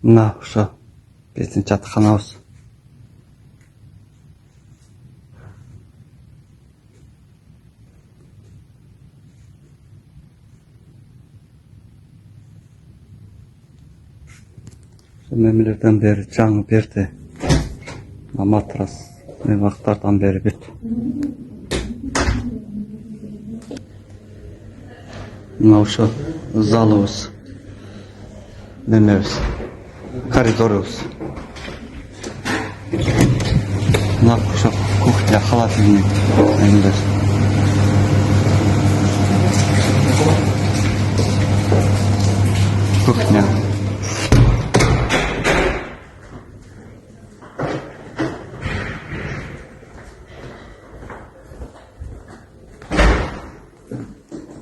Мына ошо биздин жатканабыз. Мемелерден бери жаңы берди. Матрас вактардан бери бүт. Мына ошо залыбыз, немебиз, коридорубуз. Мына ошо кухня, холодильник, немебиз. Кухня.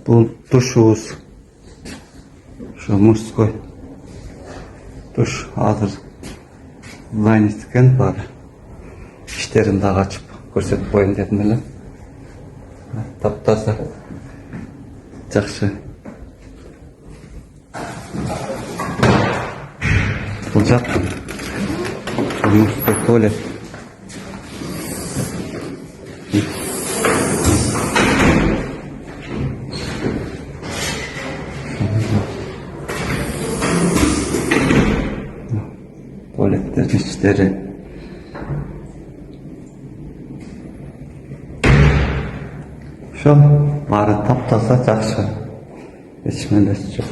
Бұл душубуз. Ошо мужской душ азыр занят экен баары. Иштерин дагы ачып көрсөтүп коеюн дедим эле. Таптаза. Жакшы. Бул жак мужской туалет. Tuvaletlerin içleri. Şu bari taptasa jakşı. Hiç melesi yok.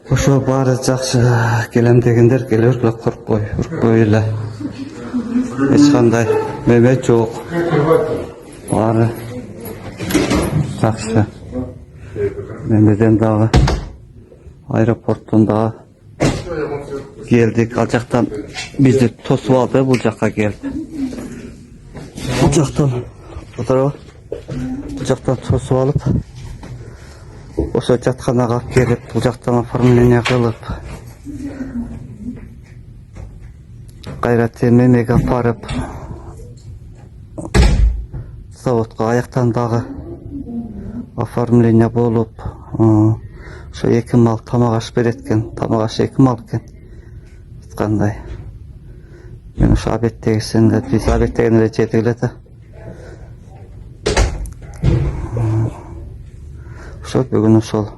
Ошо баары жакшы келем дегендер келе бергиле, коркпой эле. Эч кандай меме жок. Баары жакшы. Мемеден дагы аэропорттон дагы келдик. Ал жактан бизди тосуп алды, бул жакка келди. Бул жактан тосуп алып, ошо жатканага алып келип, бул жактан оформление кылып, кайра мемеге апарып, заводко аяктан дагы оформление болуп, ошо 2 мал тамак аш берет экен, тамак аш 2 мал экен. Кандай. Мен ошо абеттегисинде, биз абеттеген эле жедик эле да. Ошо бүгүн ошол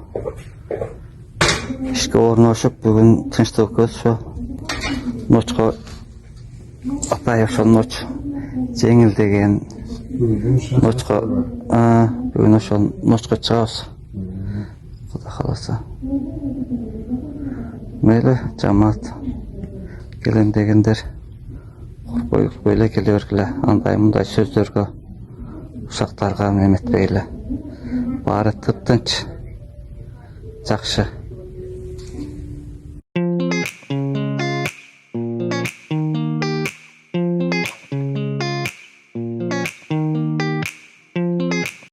ишке орношуп, бүгүн тынчтык көз ошо ночко атай ошо ноч жеңил деген ночко бүгүн ошол ночко чыгабыз. Кудай кааласа. Мейли жамаат келем дегендер коркпой эле келе бергиле. Андай мындай сөздөргө ушактарга эметпей эле. Баары тыптынч, жакшы.